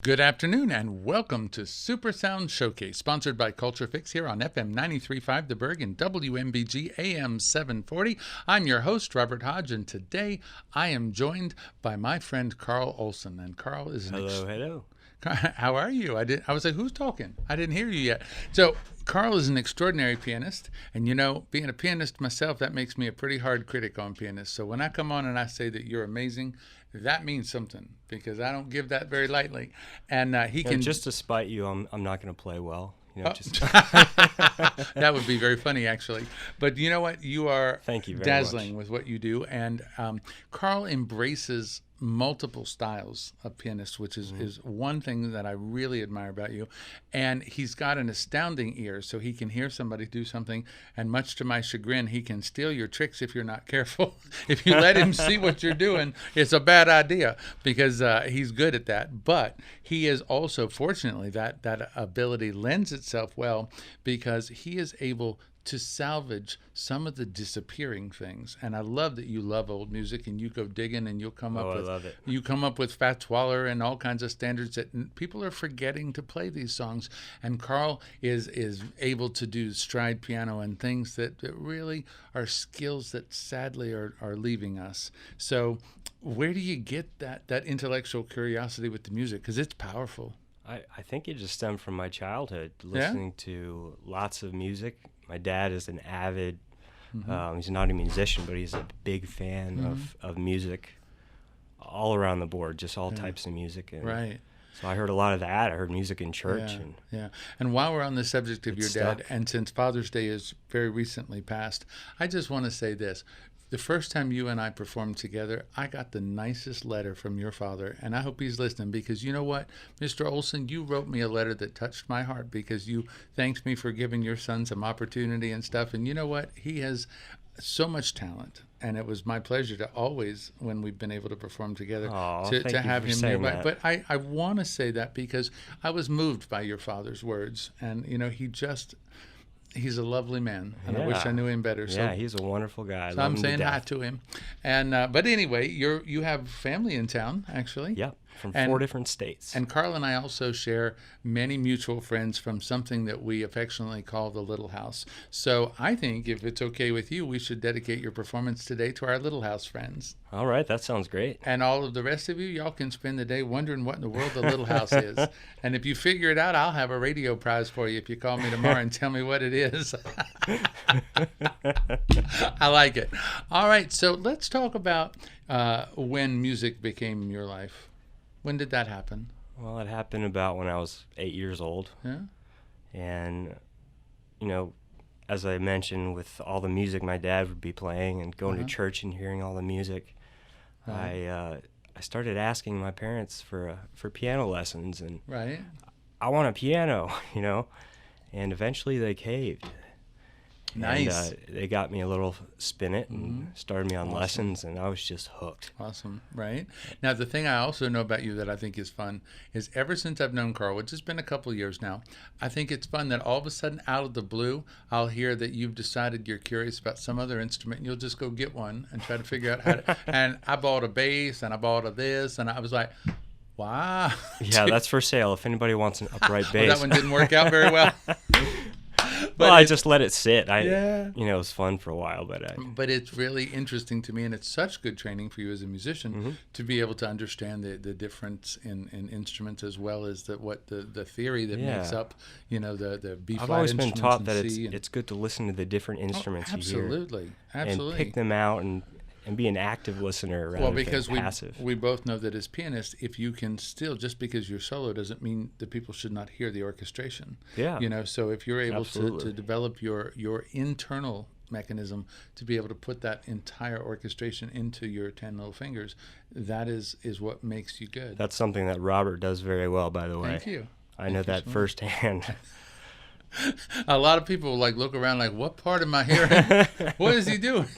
Good afternoon and welcome to Super Sound Showcase, sponsored by Culture Fix here on FM 93.5 The Berg and WMBG AM 740. I'm your host, Robert Hodge, and today I am joined by my friend Carl Olson. And Carl is Hello. How are you? I was like, who's talking? I didn't hear you yet. So Carl is an extraordinary pianist, and being a pianist myself, that makes me a pretty hard critic on pianists. So when I come on and I say that you're amazing, that means something, because I don't give that very lightly. And he can just to spite you, I'm not going to play well. Just that would be very funny, actually. But you know what? You are Thank you very dazzling much. with what you do. And Carl embraces multiple styles of pianists, which is one thing that I really admire about you. And he's got an astounding ear, so he can hear somebody do something, and much to my chagrin, he can steal your tricks if you're not careful. If you let him see what you're doing, it's a bad idea, because he's good at that. But he is also, fortunately, that ability lends itself well, because he is able to salvage some of the disappearing things. And I love that you love old music and you go digging and you'll come up with I love it. You come up with Fats Waller and all kinds of standards that people are forgetting to play these songs. And Carl is able to do stride piano and things that really are skills that sadly are leaving us. So where do you get that intellectual curiosity with the music? Because it's powerful. I think it just stemmed from my childhood, listening to lots of music. My dad is an avid, he's not a musician, but he's a big fan of music all around the board, just all types of music. And right. So I heard a lot of that. I heard music in church. And while we're on the subject of your dad, stuck. and since Father's Day is very recently passed, I just want to say this. The first time you and I performed together, I got the nicest letter from your father, and I hope he's listening, because you know what, Mr. Olson, you wrote me a letter that touched my heart, because you thanked me for giving your son some opportunity and stuff, and you know what, he has so much talent, and it was my pleasure to always, when we've been able to perform together, to have him nearby. But I want to say that because I was moved by your father's words, and he's a lovely man, and I wish I knew him better. So, he's a wonderful guy. So I'm saying hi to him. And but anyway, you have family in town, actually. Yep, from 4 different states. And Carl and I also share many mutual friends from something that we affectionately call the Little House. So I think, if it's okay with you, we should dedicate your performance today to our Little House friends. All right, that sounds great. And all of the rest of you, y'all can spend the day wondering what in the world the Little House is. And if you figure it out, I'll have a radio prize for you if you call me tomorrow and tell me what it is. I like it. All right, so let's talk about when music became your life. When did that happen? Well, it happened about when I was 8 years old. Yeah. And, as I mentioned, with all the music my dad would be playing and going to church and hearing all the music, I started asking my parents for piano lessons, and I want a piano, and eventually they caved. Nice. And they got me a little spinet and started me on lessons, and I was just hooked. Awesome, right? Now, the thing I also know about you that I think is fun is, ever since I've known Carl, which has been a couple of years now, I think it's fun that all of a sudden, out of the blue, I'll hear that you've decided you're curious about some other instrument, and you'll just go get one and try to figure out how to. And I bought a bass, and I bought a this, and I was like, wow. Yeah, that's for sale if anybody wants an upright bass. That one didn't work out very well. Well, I just let it sit. It was fun for a while, but it's really interesting to me, and it's such good training for you as a musician to be able to understand the difference in instruments, as well as the theory that makes up, the B flat. I've always been taught that C it's good to listen to the different instruments you hear. Absolutely. And pick them out and be an active listener rather than passive. We both know that as pianists, if you can still, just because you're solo doesn't mean that people should not hear the orchestration. Yeah. So if you're able to develop your internal mechanism to be able to put that entire orchestration into your 10 little fingers, that is what makes you good. That's something that Robert does very well, by the way. Thank you. I know that firsthand. A lot of people look around like, what part am I hearing? What is he doing?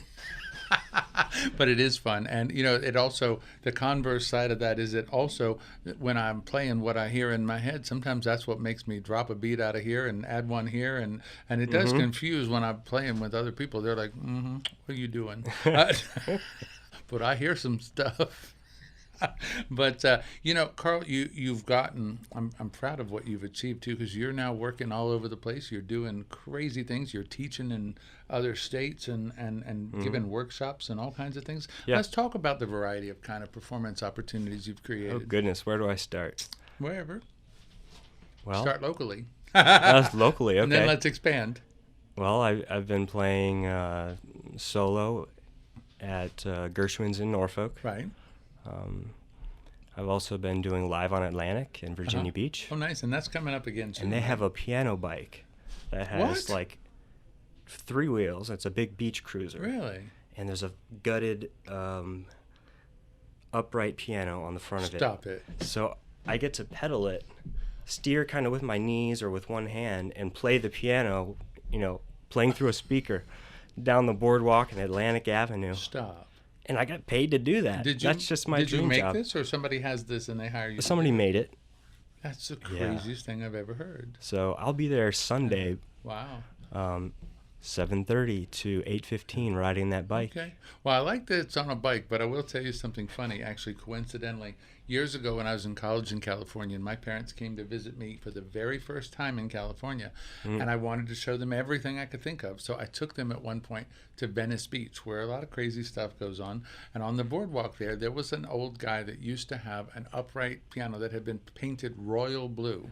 But it is fun. And it also, the converse side of that is, it also, when I'm playing what I hear in my head, sometimes that's what makes me drop a beat out of here and add one here, and it does confuse when I'm playing with other people. They're like, what are you doing? But I hear some stuff. But Carl, you've gotten. I'm proud of what you've achieved too, because you're now working all over the place. You're doing crazy things. You're teaching in other states and giving workshops and all kinds of things. Yeah. Let's talk about the variety of kind of performance opportunities you've Oh created. goodness, where do I start? Wherever. Well, Start locally. locally, okay. And then let's expand. Well, I've been playing solo at Gershwin's in Norfolk. Right. I've also been doing live on Atlantic in Virginia Beach. Oh, nice. And that's coming up again soon. And they have a piano bike that has What? like 3 wheels. It's a big beach cruiser. Really? And there's a gutted upright piano on the front of it. Stop it. So I get to pedal it, steer kind of with my knees or with one hand, and play the piano, playing through a speaker down the boardwalk and Atlantic Avenue. Stop. And I got paid to do that. That's just my dream Did you make job. this, or somebody has this and they hire you? Somebody made it. That's the craziest thing I've ever heard. So I'll be there Sunday, Wow. 7:30 to 8:15, riding that bike. Okay. Well, I like that it's on a bike, but I will tell you something funny. Actually, coincidentally, years ago when I was in college in California, and my parents came to visit me for the very first time in California, and I wanted to show them everything I could think of. So I took them at one point to Venice Beach, where a lot of crazy stuff goes on. And on the boardwalk there was an old guy that used to have an upright piano that had been painted royal blue.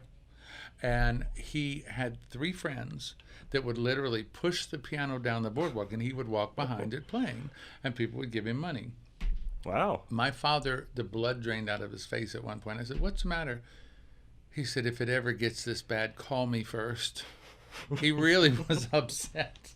And he had 3 friends that would literally push the piano down the boardwalk, and he would walk behind it playing, and people would give him money. Wow. My father, the blood drained out of his face at one point. I said, "What's the matter?" He said, "If it ever gets this bad, call me first." He really was upset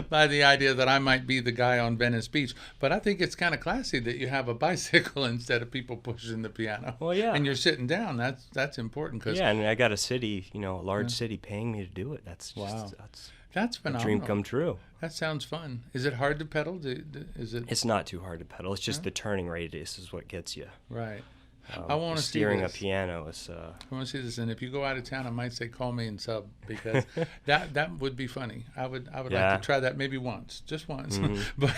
by the idea that I might be the guy on Venice Beach. But I think it's kind of classy that you have a bicycle instead of people pushing the piano. Well, yeah. And you're sitting down. That's important. Cause, Yeah, and I got a city, a large city paying me to do it. That's just, Wow. that's That's a phenomenal. dream come true. That sounds fun. Is it hard to pedal? Is it It's not too hard to pedal. It's just the turning radius is what gets you. right? I want to see steering this. a piano is. I want to see this, and if you go out of town, I might say call me and sub, because that would be funny. I would like Yeah. to try that maybe once, just once. Mhm. But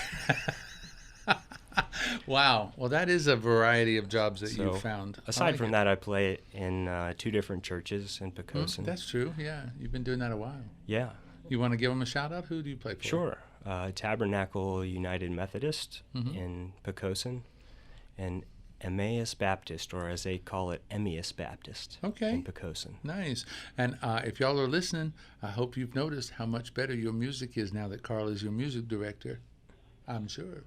wow, well, that is a variety of jobs that you So, found. Aside from that, I play in 2 different churches in that, Pocosin. that's true. Yeah, you've been doing that a while. Yeah, You want to give them a shout out? Who do you play for? sure. Tabernacle United Methodist Mhm. in Pocosin, and Emmaus Baptist, or as they call it, Emmaus Baptist Okay. in Pocosin. Nice. And if y'all are listening, I hope you've noticed how much better your music is now that Carl is your music director. I'm sure.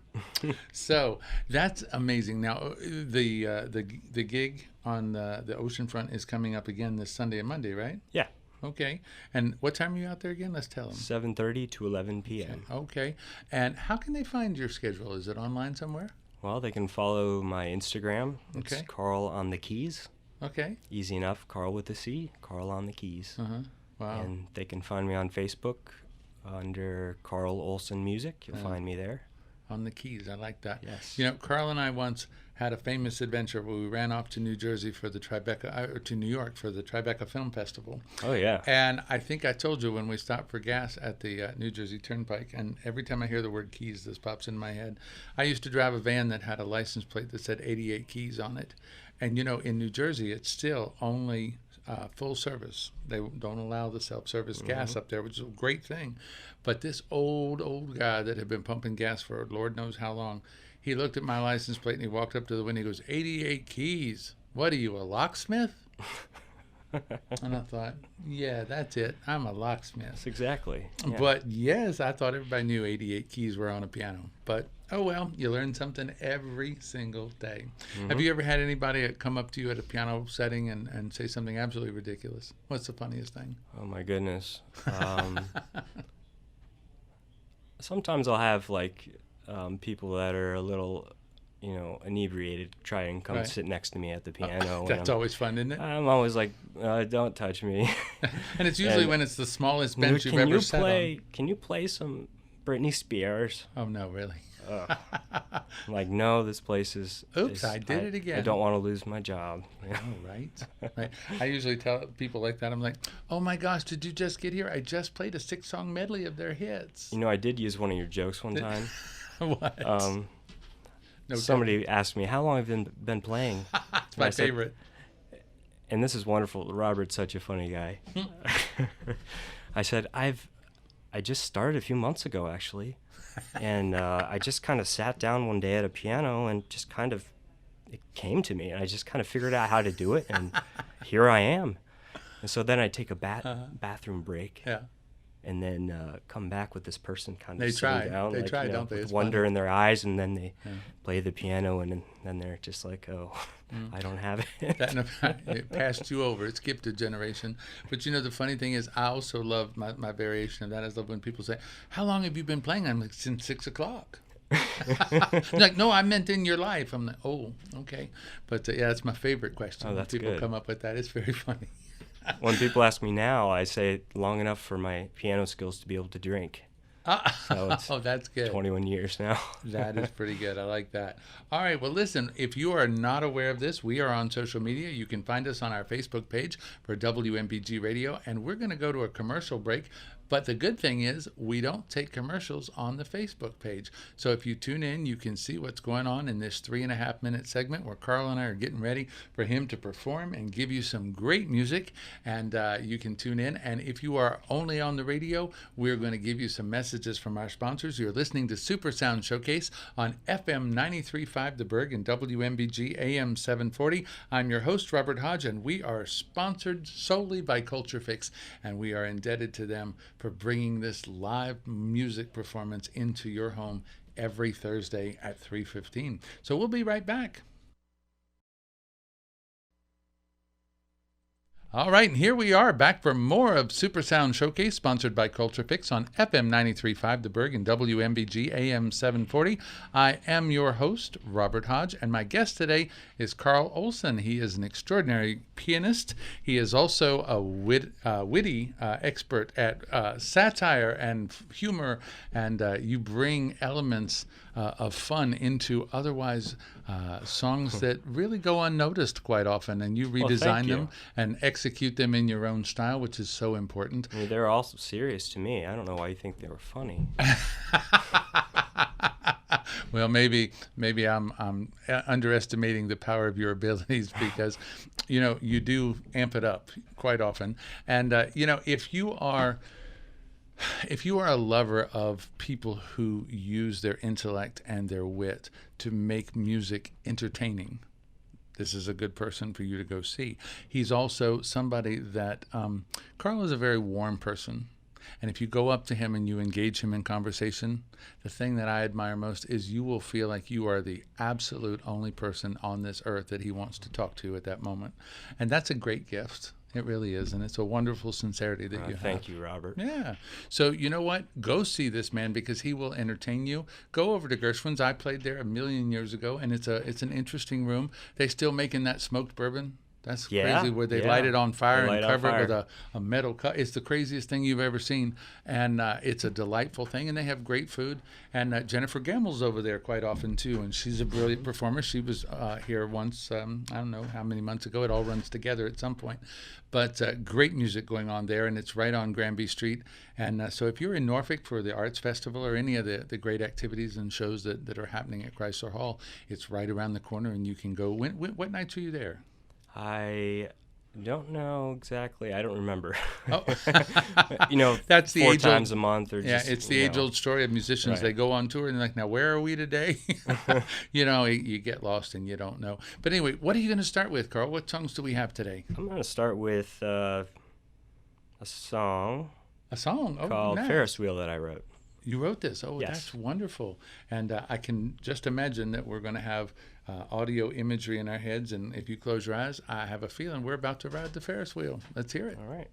So that's amazing. Now the gig on the ocean front is coming up again this Sunday and Monday, right? Yeah, Okay. And what time are you out there again? Let's tell them. 7:30 to 11 p.m. Okay. And how can they find your schedule? Is it online somewhere? Well, they can follow my Instagram. It's Okay. Carl on the Keys. Okay. Easy enough. Carl with a C. Carl on the Keys. Uh-huh. Wow. And they can find me on Facebook under Carl Olson Music. You'll find me there. On the Keys. I like that. Yes. Carl and I once had a famous adventure where we ran off to New Jersey for the or to New York for the Tribeca Film Festival. Oh, yeah. And I think I told you when we stopped for gas at the New Jersey Turnpike, and every time I hear the word Keys, this pops in my head. I used to drive a van that had a license plate that said 88 Keys on it. And, in New Jersey, it's still only full service. They don't allow the self-service gas up there, which is a great thing. But this old guy that had been pumping gas for Lord knows how long, he looked at my license plate and he walked up to the window. He goes, 88 Keys. What are you, a locksmith? And I thought, yeah, that's it. I'm a locksmith. That's exactly. Yeah. But yes, I thought everybody knew 88 keys were on a piano. But oh well, you learn something every single day. Have you ever had anybody come up to you at a piano setting and say something absolutely ridiculous? What's the funniest thing? Oh, my goodness. Sometimes I'll have, people that are a little, inebriated try and come Right. sit next to me at the piano. and That's always fun, isn't it? I'm always like, don't touch me. And it's usually and- when it's the smallest bench you've Can ever you sat play? Can you play some Britney Spears? on. Oh no, really? I'm like, no, this place is. Oops, I did it again. I don't want to lose my job. Oh, right. I usually tell people like that, I'm like, oh my gosh, did you just get here? I just played a 6-song medley of their hits. I did use one of your jokes one time. What? No somebody asked me, how long have you been playing? It's my favorite. And this is wonderful. Robert's such a funny guy. I said, I just started a few months ago, actually. And I just kind of sat down one day at a piano and just kind of, it came to me. And I just kind of figured out how to do it. And here I am. And so then I take a bathroom break. Yeah. And then come back with this person kind of They sitting try. down, They like, try, you know, don't they? with It's wonder funny. in their eyes, and then they play the piano, and then they're just like, oh, I don't have it. It passed you over. It skipped a generation. But you know, the funny thing is, I also love my variation of that. I love when people say, how long have you been playing? I'm like, since 6 o'clock. Like, no, I meant in your life. I'm like, oh, okay. But yeah, that's my favorite question. Oh, that's when people good. come up with that. It's very funny. When people ask me now, I say long enough for my piano skills to be able to drink. So it's that's good. 21 years now. That is pretty good. I like that. All right. Well, listen, if you are not aware of this, we are on social media. You can find us on our Facebook page for WMBG Radio, and we're going to go to a commercial break. But the good thing is we don't take commercials on the Facebook page. So if you tune in, you can see what's going on in this 3.5-minute segment where Carl and I are getting ready for him to perform and give you some great music. And you can tune in. And if you are only on the radio, we're going to give you some messages from our sponsors. You're listening to Super Sound Showcase on FM 93.5 The Berg and WMBG AM 740. I'm your host, Robert Hodge, and we are sponsored solely by Culture Fix, and we are indebted to them for bringing this live music performance into your home every Thursday at 3:15. So we'll be right back. All right, and here we are back for more of Super Sound Showcase, sponsored by Culture Fix on FM 93.5 The Berg and WMBG AM 740. I am your host, Robert Hodge, and my guest today is Carl Olson. He is an extraordinary pianist. He is also a witty expert at satire and humor, and you bring elements of fun into otherwise songs that really go unnoticed quite often, and you redesign them and execute them in your own style, which is so important. I mean, they're also serious to me. I don't know why you think they were funny. Well, maybe I'm underestimating the power of your abilities because, you know, you do amp it up quite often, and you know, if you are a lover of people who use their intellect and their wit to make music entertaining, this is a good person for you to go see. He's also somebody that, Carl is a very warm person. And if you go up to him and you engage him in conversation, the thing that I admire most is you will feel like you are the absolute only person on this earth that he wants to talk to at that moment. And that's a great gift. It really is, and it's a wonderful sincerity that you have. Thank you, Robert. Yeah. So you know what? Go see this man because he will entertain you. Go over to Gershwin's. I played there a million years ago, and it's an interesting room. They still making that smoked bourbon. That's crazy, where they light it on fire and cover it with a metal cut. It's the craziest thing you've ever seen, and it's a delightful thing, and they have great food. And Jennifer Gamble's over there quite often, too, and she's a brilliant performer. She was here once, I don't know how many months ago. It all runs together at some point. But great music going on there, and it's right on Granby Street. And so if you're in Norfolk for the Arts Festival or any of the great activities and shows that are happening at Chrysler Hall, it's right around the corner, and you can go. What nights are you there? I don't know exactly. I don't remember. Oh. You know, that's the 4 times a month, or just, it's the age-old story of musicians. Right. They go on tour and they're like, now where are we today? You know, you get lost and you don't know. But anyway, what are you going to start with, Carl? What songs do we have today? I'm going to start with a song. A song? Oh, called nice. Ferris Wheel that I wrote. You wrote this? Oh, yes. That's wonderful. And I can just imagine that we're going to have audio imagery in our heads. And if you close your eyes, I have a feeling we're about to ride the Ferris wheel. Let's hear it. All right.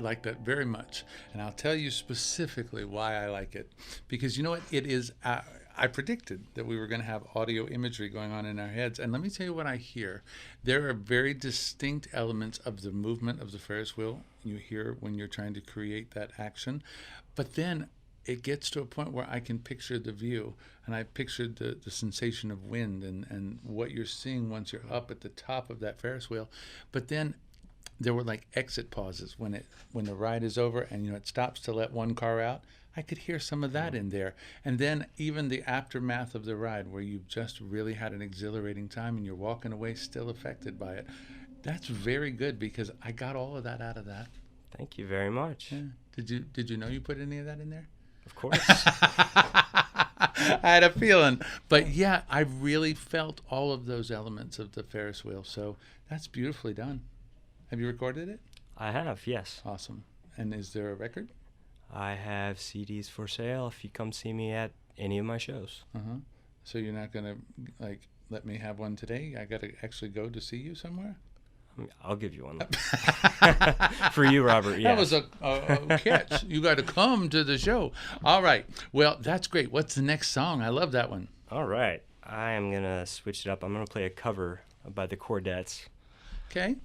like that very much. And I'll tell you specifically why I like it. Because you know what? It is, I predicted that we were going to have audio imagery going on in our heads. And let me tell you what I hear. There are very distinct elements of the movement of the Ferris wheel you hear when you're trying to create that action. But then it gets to a point where I can picture the view, and I pictured the sensation of wind and what you're seeing once you're up at the top of that Ferris wheel. But then there were like exit pauses when the ride is over and it stops to let one car out. I could hear some of that in there. And then even the aftermath of the ride where you've just really had an exhilarating time and you're walking away still affected by it. That's very good because I got all of that out of that. Thank you very much. Yeah. Did you know you put any of that in there? Of course. I had a feeling. But yeah, I really felt all of those elements of the Ferris wheel. So that's beautifully done. Have you recorded it? I have, yes. Awesome. And is there a record? I have CDs for sale if you come see me at any of my shows. So you're not going to let me have one today? I got to actually go to see you somewhere? I'll give you one. For you, Robert, yes. That was a catch. You got to come to the show. All right. Well, that's great. What's the next song? I love that one. All right. I am going to switch it up. I'm going to play a cover by the Chordettes. Okay.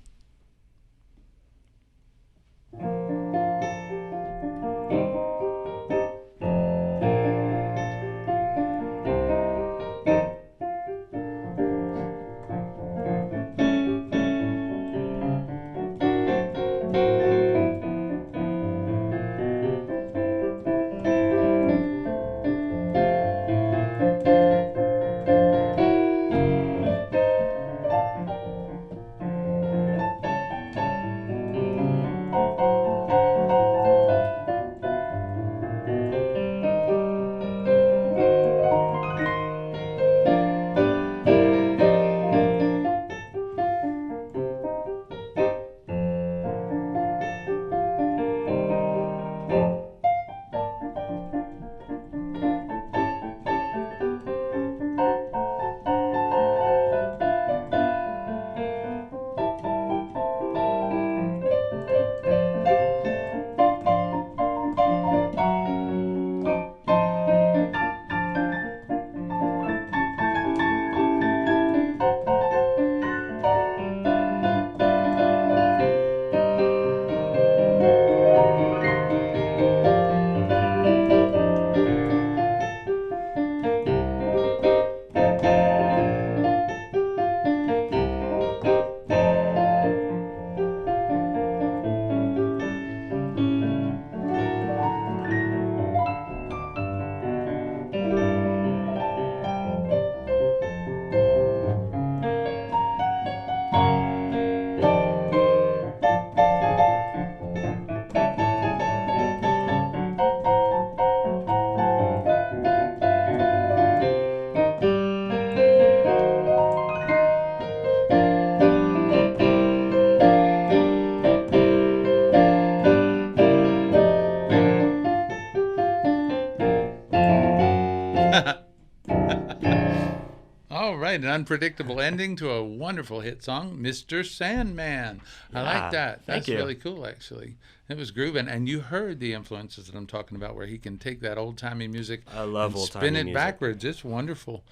All right, an unpredictable ending to a wonderful hit song, Mr. Sandman. I like that. That's really cool, actually. It was grooving, and you heard the influences that I'm talking about, where he can take that old-timey music I love and old-timey spin it music. backwards. It's wonderful.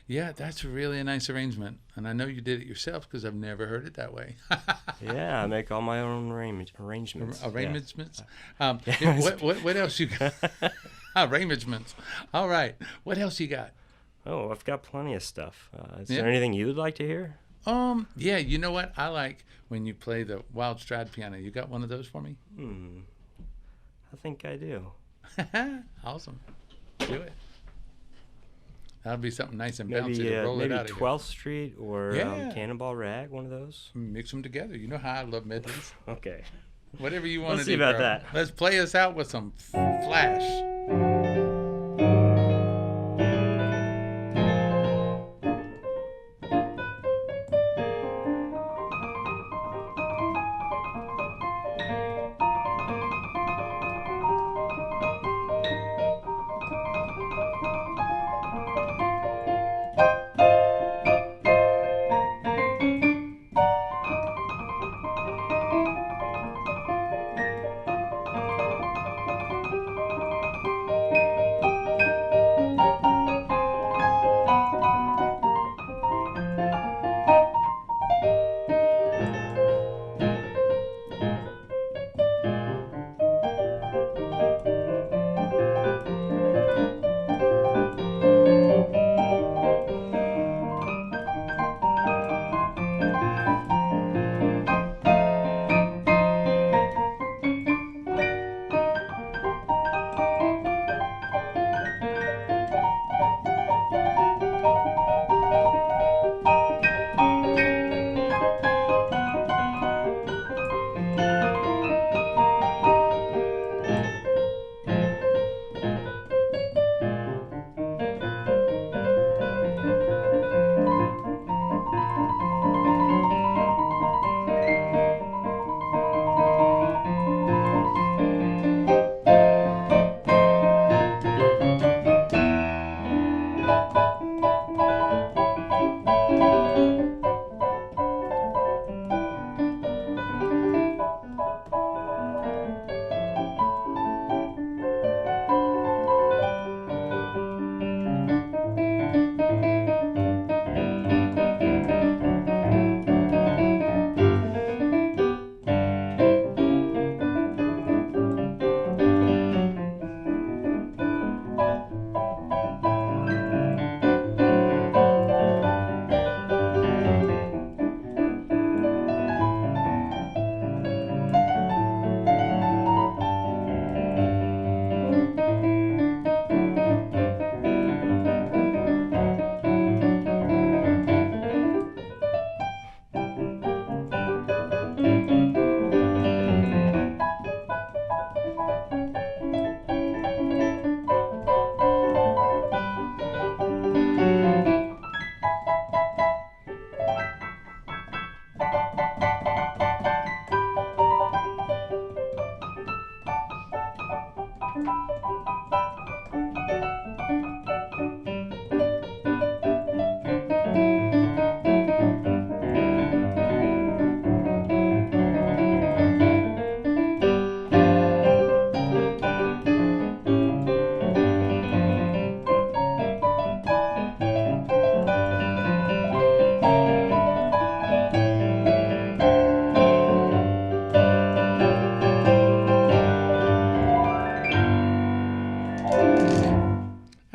Yeah, that's really a nice arrangement, and I know you did it yourself because I've never heard it that way. Yeah, I make all my own arrangements. Arrangements? Yeah. What else you got? Arrangements. All right. What else you got? Oh, I've got plenty of stuff. Is there anything you would like to hear? Yeah, you know what? I like when you play the wild stride piano. You got one of those for me? I think I do. Awesome. Do it. That'll be something nice and bouncy to roll it out of maybe 12th Street or Cannonball Rag, one of those. Mix them together. You know how I love medleys. Okay. Whatever you want to do. Let's see about bro. that. Let's play us out with some Flash.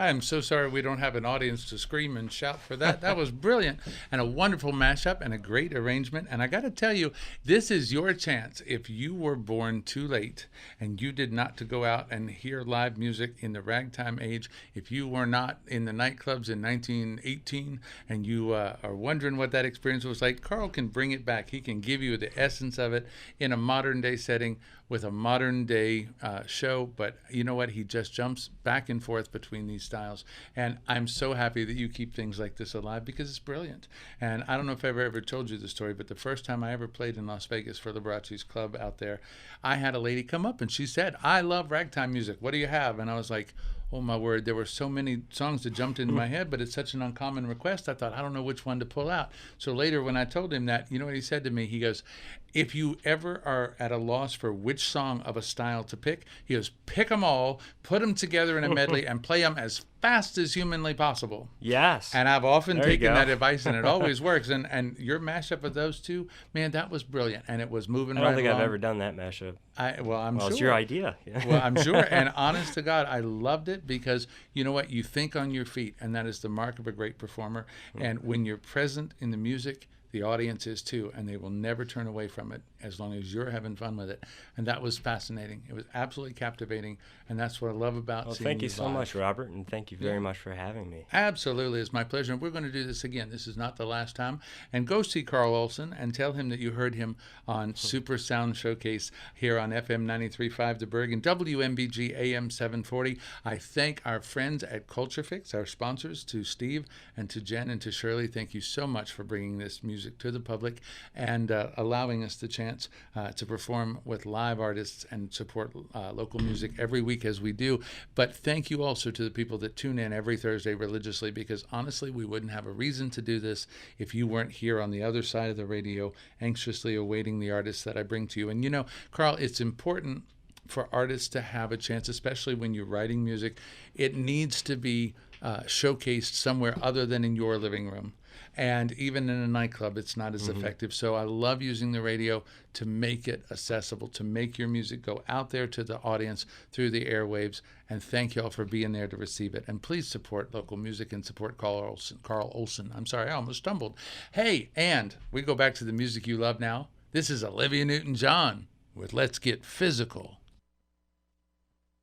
I'm so sorry we don't have an audience to scream and shout for that. That was brilliant and a wonderful mashup and a great arrangement. And I got to tell you, this is your chance. If you were born too late and you did not to go out and hear live music in the ragtime age, if you were not in the nightclubs in 1918 and you are wondering what that experience was like, Carl can bring it back. He can give you the essence of it in a modern day setting with a modern day show. But you know what? He just jumps back and forth between these styles. And I'm so happy that you keep things like this alive because it's brilliant. And I don't know if I've ever told you the story, but the first time I ever played in Las Vegas for Liberace's club out there, I had a lady come up and she said, "I love ragtime music. What do you have?" And I was like, oh my word, there were so many songs that jumped into my head, but it's such an uncommon request. I thought, I don't know which one to pull out. So later when I told him that, you know what he said to me? He goes, if you ever are at a loss for which song of a style to pick, he goes, pick them all, put them together in a medley, and play them as fast as humanly possible. Yes. And I've often taken that advice, and it always works. And your mashup of those two, man, that was brilliant. And it was moving right along. I don't think I've ever done that mashup. I'm sure. It's your idea. Well, I'm sure. And honest to God, I loved it because, you know what, you think on your feet, and that is the mark of a great performer. And when you're present in the music, the audience is too, and they will never turn away from it as long as you're having fun with it. And that was fascinating. It was absolutely captivating, and that's what I love about seeing thank you so live. much, Robert, and thank you very much for having me. Absolutely. It's my pleasure. And we're going to do this again. This is not the last time. And go see Carl Olson and tell him that you heard him on Super Sound Showcase here on FM 93.5 The Bergen, WMBG AM 740. I thank our friends at Culture Fix, our sponsors, to Steve and to Jen and to Shirley. Thank you so much for bringing this music to the public and allowing us the chance to perform with live artists and support local music every week as we do. But thank you also to the people that tune in every Thursday religiously, because honestly, we wouldn't have a reason to do this if you weren't here on the other side of the radio, anxiously awaiting the artists that I bring to you. And you know, Carl, it's important for artists to have a chance, especially when you're writing music. It needs to be showcased somewhere other than in your living room. And even in a nightclub, it's not as effective. So I love using the radio to make it accessible, to make your music go out there to the audience through the airwaves. And thank you all for being there to receive it. And please support local music and support Carl Olson. I'm sorry, I almost stumbled. Hey, and we go back to the music you love now. This is Olivia Newton-John with Let's Get Physical.